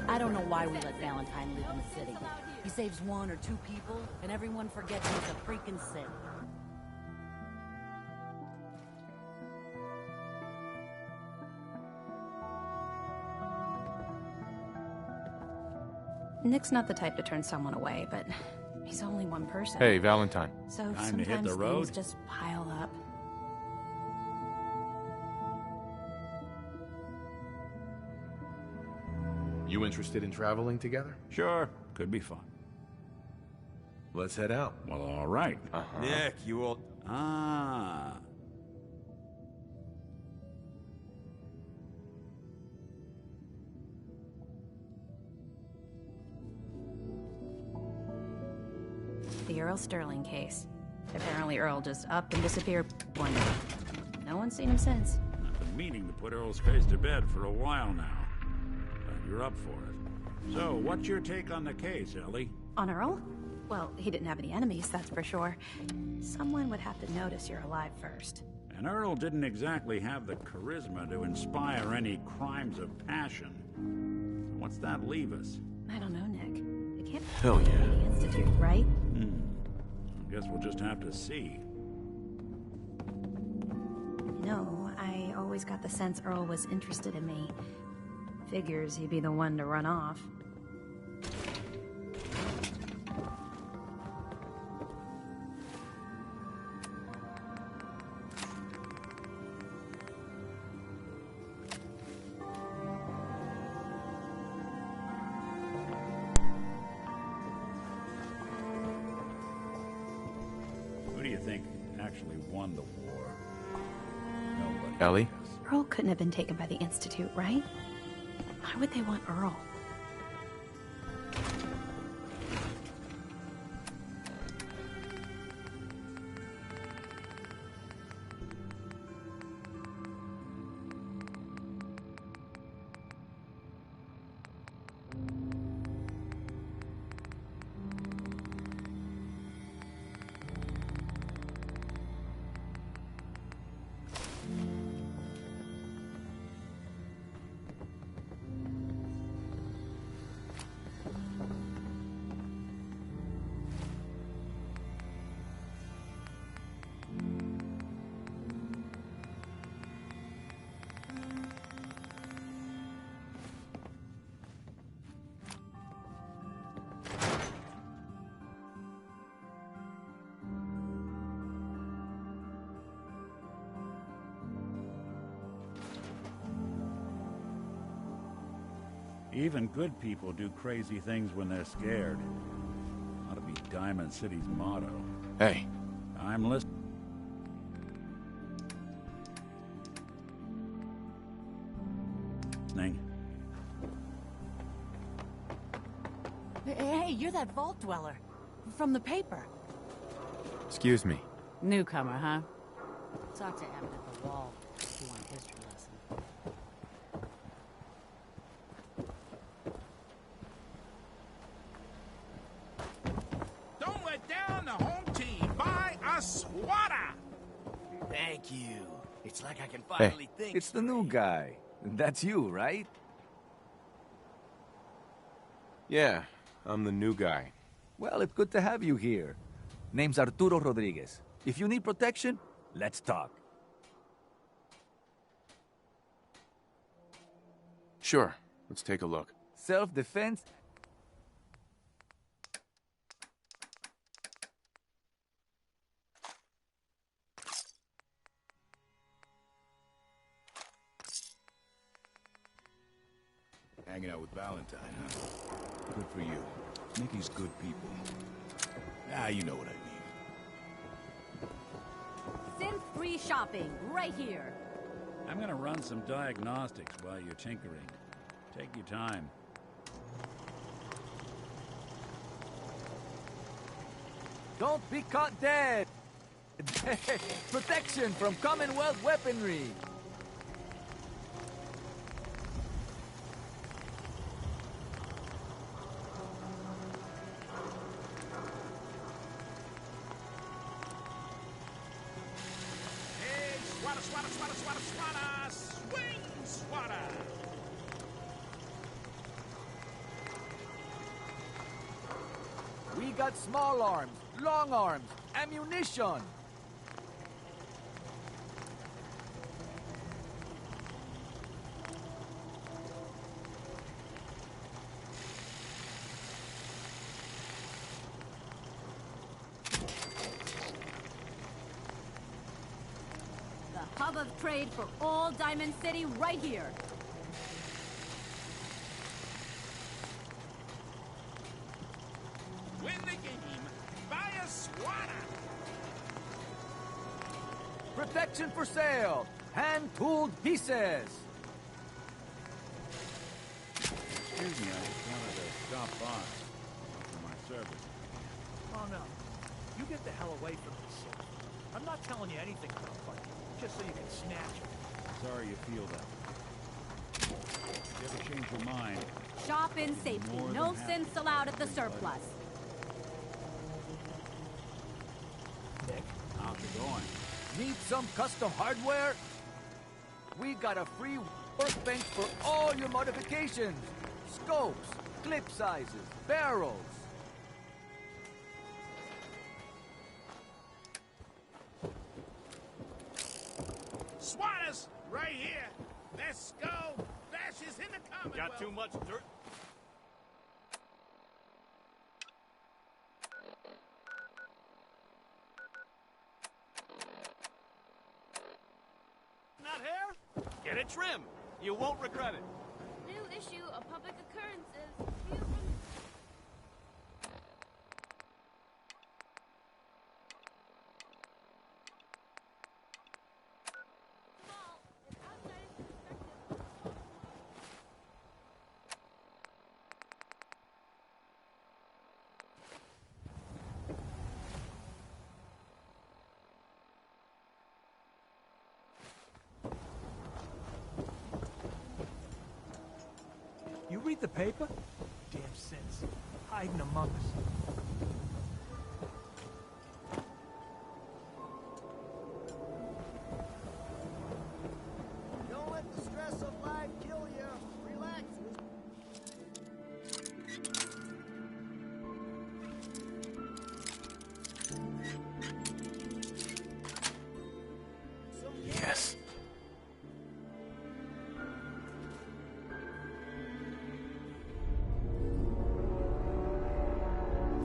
I don't know why we let Valentine live in the city. He saves 1 or 2 people, and everyone forgets he's a freaking Sith. Nick's not the type to turn someone away, but he's only one person. Hey, Valentine. So Time to sometimes hit the road. things just pile up. You interested in traveling together? Sure, could be fun. Let's head out. Well, all right. Nick, you will... Ah. The Earl Sterling case. Apparently Earl just up and disappeared one day. No one's seen him since. I've been meaning to put Earl's case to bed for a while now. But you're up for it. So, what's your take on the case, Ellie? On Earl? Well, he didn't have any enemies, that's for sure. Someone would have to notice you're alive first. And Earl didn't exactly have the charisma to inspire any crimes of passion. What's that leave us? I don't know, Nick. It can't Hell be yeah. the Institute, right? I guess we'll just have to see. No, I always got the sense Earl was interested in me. Figures he'd be the one to run off. Who do you think actually won the war? Nobody. Ellie? Earl couldn't have been taken by the Institute, right? Why would they want Earl? Even good people do crazy things when they're scared. Ought to be Diamond City's motto. Hey. I'm listening. Hey, you're that vault dweller. From the paper. Excuse me. Newcomer, huh? Talk to Abbott at the wall if you want a history lesson. Don't let down the home team. Buy a swatter. Thank you. It's like I can finally think. It's the new guy. That's you, right? Yeah, I'm the new guy. Well, it's good to have you here. Name's Arturo Rodriguez. If you need protection, let's talk. Sure, let's take a look. Self-defense? Hanging out with Valentine, huh? Good for you. Mickey's good people. Ah, you know what I mean. Synth-free shopping, right here. I'm gonna run some diagnostics while you're tinkering. Take your time. Don't be caught dead! Protection from Commonwealth weaponry! Hey, swatter, swatter, swatter, swatter, swatter! Swing, swatter! We got small arms, long arms, ammunition. The hub of trade for all Diamond City right here. Win the game. Buy a swatter. Protection for sale. Hand-tooled pieces. Excuse me, I just wanted to stop by for my service. Oh no. You get the hell away from me, Sid. I'm not telling you anything about fighting, just so you can snatch it. Sorry you feel that way. If you ever change your mind, Shop in safety. more No than happy synths allowed at the surplus. Nick, how's it going? Need some custom hardware? We got a free workbench for all your modifications. Scopes, clip sizes, barrels. Swatters, right here. Let's go. Bashes in the Commonwealth. got too much dirt. Not hair? Get it trim. You won't regret it. New issue of Public Occurrences. Small and outside perspective. You read the paper? Damn sense. Hiding among us. Don't let the stress of life kill you. Relax. Yes.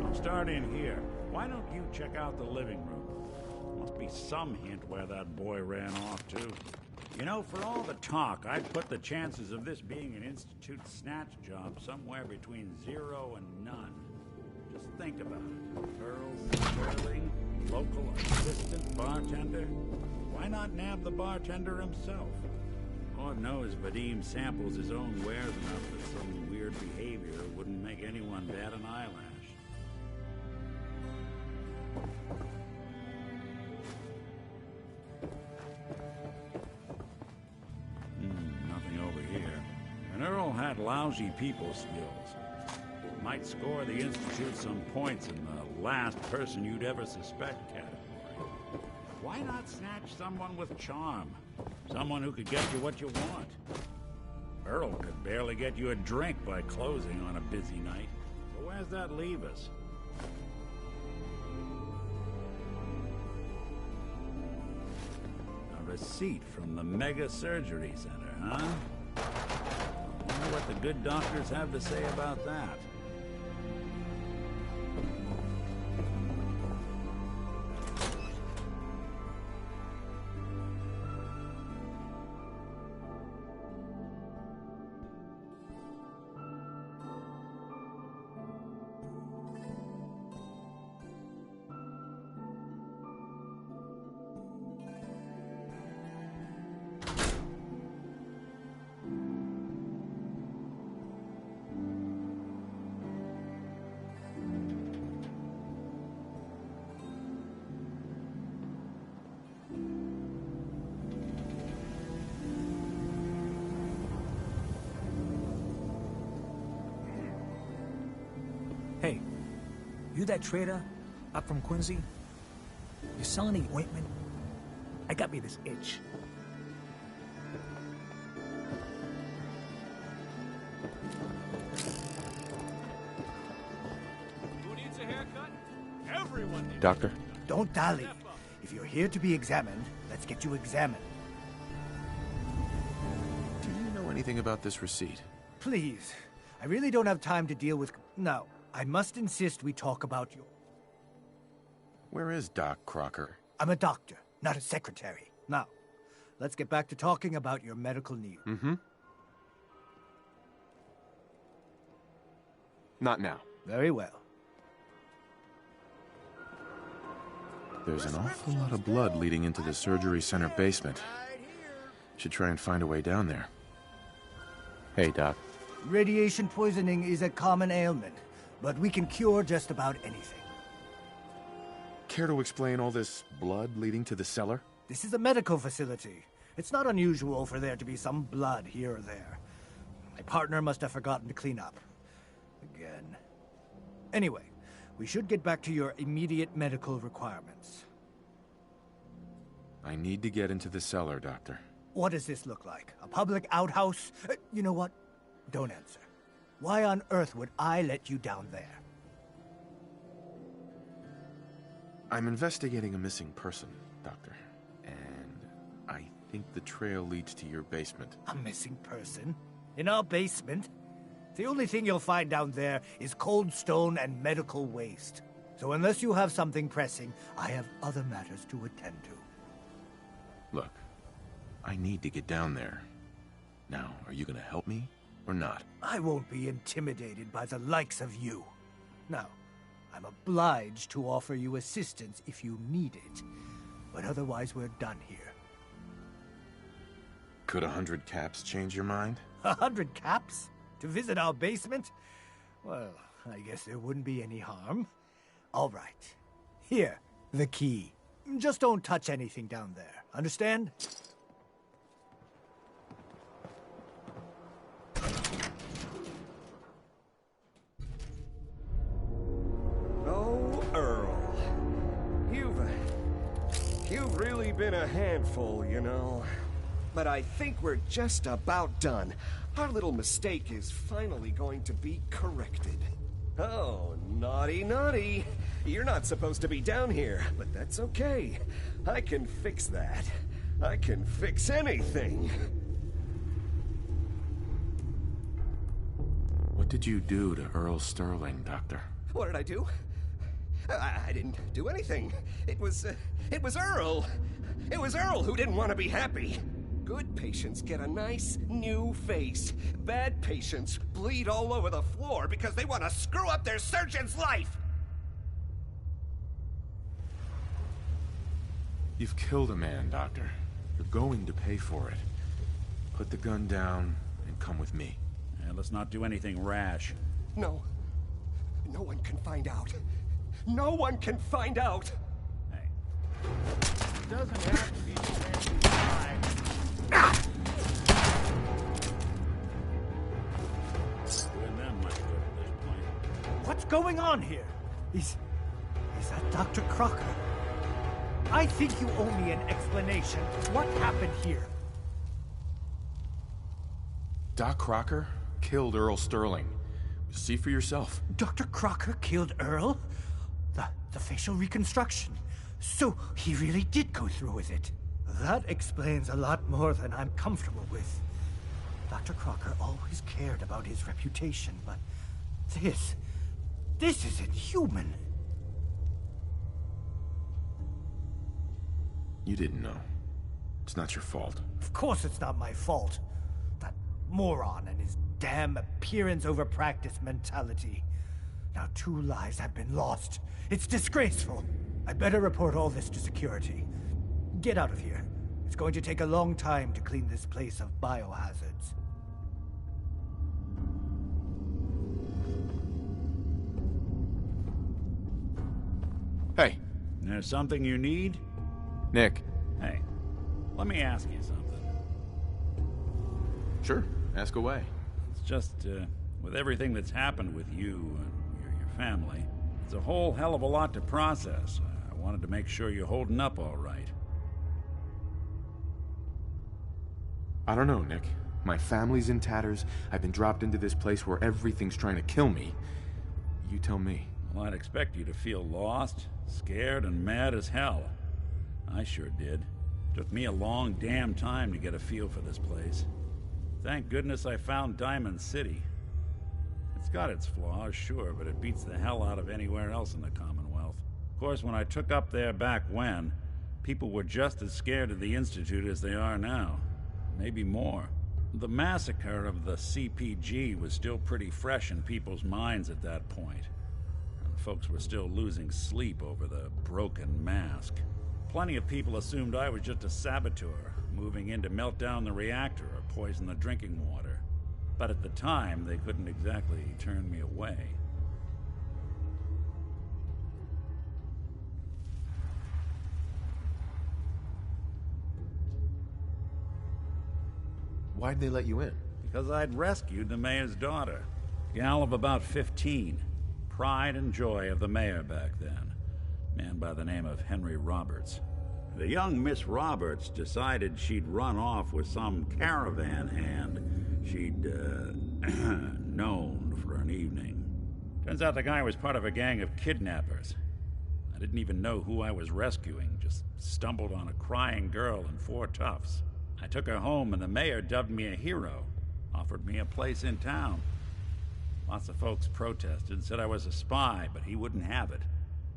I'm starting here. Why don't you check out the living room? Must be some hint where that boy ran off to. You know, for all the talk, I'd put the chances of this being an Institute snatch job somewhere between 0 and none. Just think about it. Earl Sterling, local assistant bartender. Why not nab the bartender himself? Lord knows Vadim samples his own wares enough that some weird behavior wouldn't make anyone bat an eyelash. Nothing over here. And Earl had lousy people skills. Might score the Institute some points in the last person you'd ever suspect category. Why not snatch someone with charm? Someone who could get you what you want. Earl could barely get you a drink by closing on a busy night. So where's that leave us? A receipt from the Mega Surgery Center, huh? I wonder what the good doctors have to say about that. Hey, you that trader up from Quincy? You selling any ointment? I got me this itch. Who needs a haircut? Doctor? Don't dally. If you're here to be examined, let's get you examined. Do you know anything about this receipt? Please. I really don't have time to deal with... No, I must insist we talk about you. Where is Doc Crocker? I'm a doctor, not a secretary. Now, let's get back to talking about your medical needs. Mm-hmm. Not now. Very well. There's an awful lot of blood leading into the surgery center basement. Should try and find a way down there. Hey, Doc. Radiation poisoning is a common ailment, but we can cure just about anything. Care to explain all this blood leading to the cellar? This is a medical facility. It's not unusual for there to be some blood here or there. My partner must have forgotten to clean up. Again. Anyway, we should get back to your immediate medical requirements. I need to get into the cellar, Doctor. What does this look like? A public outhouse? You know what? Don't answer. Why on earth would I let you down there? I'm investigating a missing person, Doctor. And I think the trail leads to your basement. A missing person? In our basement? The only thing you'll find down there is cold stone and medical waste. So unless you have something pressing, I have other matters to attend to. Look, I need to get down there. Now, are you gonna help me or not? I won't be intimidated by the likes of you. Now, I'm obliged to offer you assistance if you need it. But otherwise, we're done here. Could 100 caps change your mind? 100 caps? To visit our basement? Well, I guess there wouldn't be any harm. All right. Here, the key. Just don't touch anything down there. Understand? Oh, Earl. You've really been a handful, you know. But I think we're just about done. Our little mistake is finally going to be corrected. Oh, naughty, naughty. You're not supposed to be down here, but that's okay. I can fix that. I can fix anything. What did you do to Earl Sterling, Doctor? What did I do? I didn't do anything. It was Earl. It was Earl who didn't want to be happy. Good patients get a nice, new face. Bad patients bleed all over the floor because they want to screw up their surgeon's life! You've killed a man, Doctor. You're going to pay for it. Put the gun down and come with me. And let's not do anything rash. No. No one can find out. No one can find out! Hey. It doesn't have to be fancy time. Doing them much good at this point. What's going on here? Is that Dr. Crocker? I think you owe me an explanation. What happened here? Doc Crocker killed Earl Sterling. See for yourself. Dr. Crocker killed Earl? The facial reconstruction. So he really did go through with it. That explains a lot more than I'm comfortable with. Dr. Crocker always cared about his reputation, but this isn't human. You didn't know. It's not your fault. Of course it's not my fault. That moron and his damn appearance over practice mentality. Now 2 lives have been lost. It's disgraceful. I better report all this to security. Get out of here. It's going to take a long time to clean this place of biohazards. Hey. There's something you need? Nick. Hey, let me ask you something. Sure, ask away. It's just, with everything that's happened with you and your family, it's a whole hell of a lot to process. I wanted to make sure you're holding up all right. I don't know, Nick. My family's in tatters. I've been dropped into this place where everything's trying to kill me. You tell me. Well, I'd expect you to feel lost, scared, and mad as hell. I sure did. Took me a long damn time to get a feel for this place. Thank goodness I found Diamond City. It's got its flaws, sure, but it beats the hell out of anywhere else in the Commonwealth. Of course, when I took up there back when, people were just as scared of the Institute as they are now. Maybe more. The massacre of the CPG was still pretty fresh in people's minds at that point. And folks were still losing sleep over the broken mask. Plenty of people assumed I was just a saboteur, moving in to melt down the reactor or poison the drinking water. But at the time, they couldn't exactly turn me away. Why'd they let you in? Because I'd rescued the mayor's daughter. Gal of about 15. Pride and joy of the mayor back then. Man by the name of Henry Roberts. The young Miss Roberts decided she'd run off with some caravan hand she'd, known for an evening. Turns out the guy was part of a gang of kidnappers. I didn't even know who I was rescuing, just stumbled on a crying girl and 4 toughs. I took her home and the mayor dubbed me a hero, offered me a place in town. Lots of folks protested, said I was a spy, but he wouldn't have it.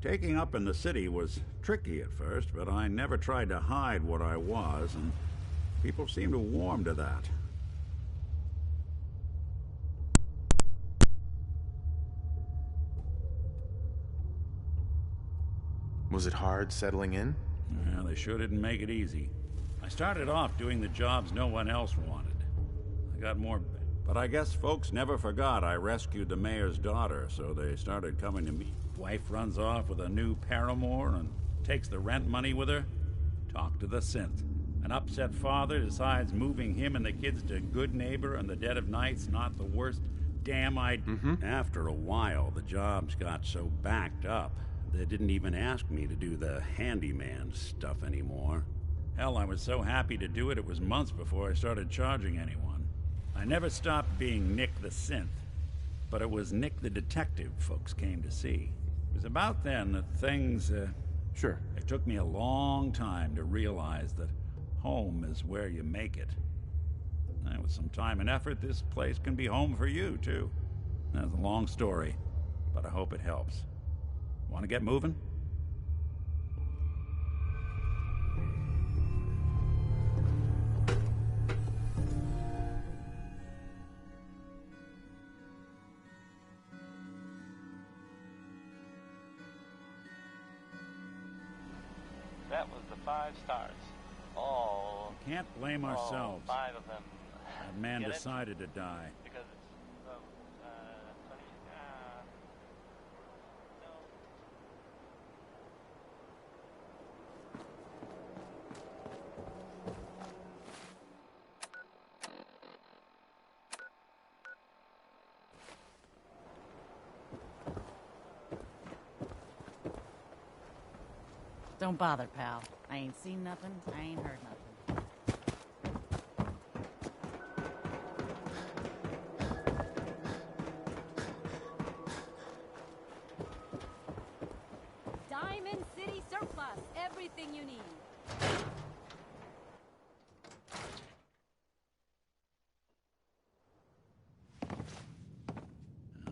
Taking up in the city was tricky at first, but I never tried to hide what I was, and people seemed to warm to that. Was it hard settling in? Yeah, they sure didn't make it easy. I started off doing the jobs no one else wanted. I got more, but I guess folks never forgot I rescued the mayor's daughter, so they started coming to me. Wife runs off with a new paramour and takes the rent money with her. Talk to the synth. An upset father decides moving him and the kids to Good Neighbor in the dead of night's not the worst damn idea. After a while, the jobs got so backed up, they didn't even ask me to do the handyman stuff anymore. Hell, I was so happy to do it, it was months before I started charging anyone. I never stopped being Nick the Synth, but it was Nick the Detective folks came to see. It was about then that things, Sure. It took me a long time to realize that home is where you make it. And with some time and effort, this place can be home for you, too. That's a long story, but I hope it helps. Want to get moving? That was the 5 stars. All. Can't blame ourselves. 5 of them. That man decided to die. Because it's 20. No. Don't bother, pal. I ain't seen nothing, I ain't heard nothing. Diamond City Surplus. Everything you need.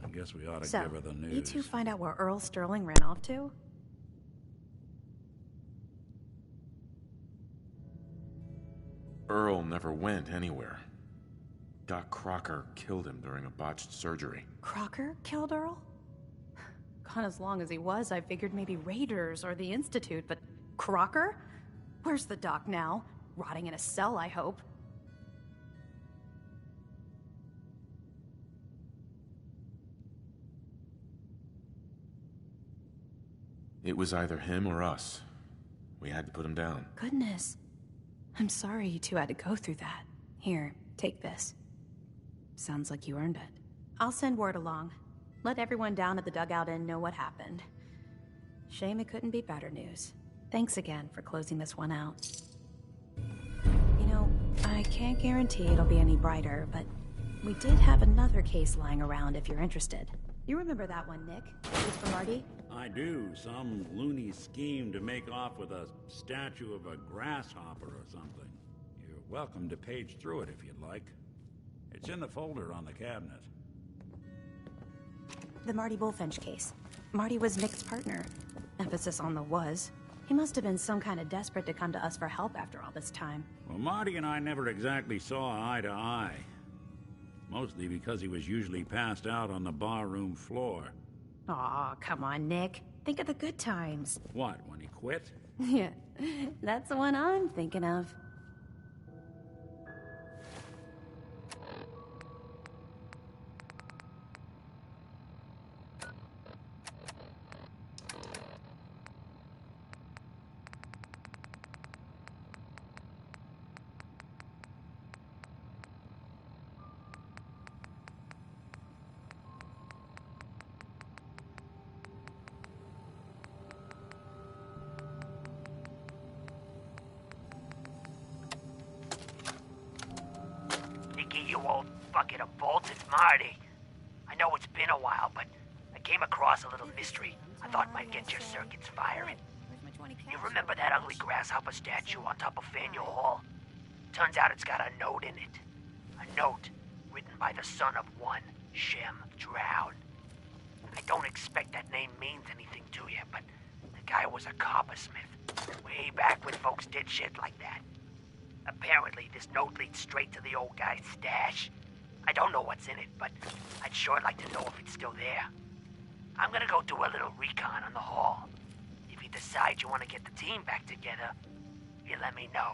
I guess we ought to So, give her the news. you two find out where Earl Sterling ran off to? Earl never went anywhere. Doc Crocker killed him during a botched surgery. Crocker killed Earl? Gone as long as he was, I figured maybe Raiders or the Institute, but Crocker? Where's the doc now? Rotting in a cell, I hope. It was either him or us. We had to put him down. Goodness. I'm sorry you two had to go through that. Here, take this. Sounds like you earned it. I'll send word along. Let everyone down at the Dugout Inn know what happened. Shame it couldn't be better news. Thanks again for closing this one out. You know, I can't guarantee it'll be any brighter, but we did have another case lying around if you're interested. You remember that one, Nick? It's for Marty? I do. Some loony scheme to make off with a statue of a grasshopper or something. You're welcome to page through it if you'd like. It's in the folder on the cabinet. The Marty Bullfinch case. Marty was Nick's partner. Emphasis on the was. He must have been some kind of desperate to come to us for help after all this time. Well, Marty and I never exactly saw eye to eye. Mostly because he was usually passed out on the barroom floor. Aw, come on, Nick. Think of the good times. What, when he quit? Yeah, that's the one I'm thinking of. You old bucket of bolts, it's Marty. I know it's been a while, but I came across a little mystery I thought might get your circuits firing. You remember that ugly grasshopper statue on top of Faneuil Hall? Turns out it's got a note in it. A note written by the son of one Shem Drown. I don't expect that name means anything to you, but the guy was a coppersmith. Way back when folks did shit like that. Apparently, this note leads straight to the old guy's stash. I don't know what's in it, but I'd sure like to know if it's still there. I'm gonna go do a little recon on the hall. If you decide you want to get the team back together, you let me know.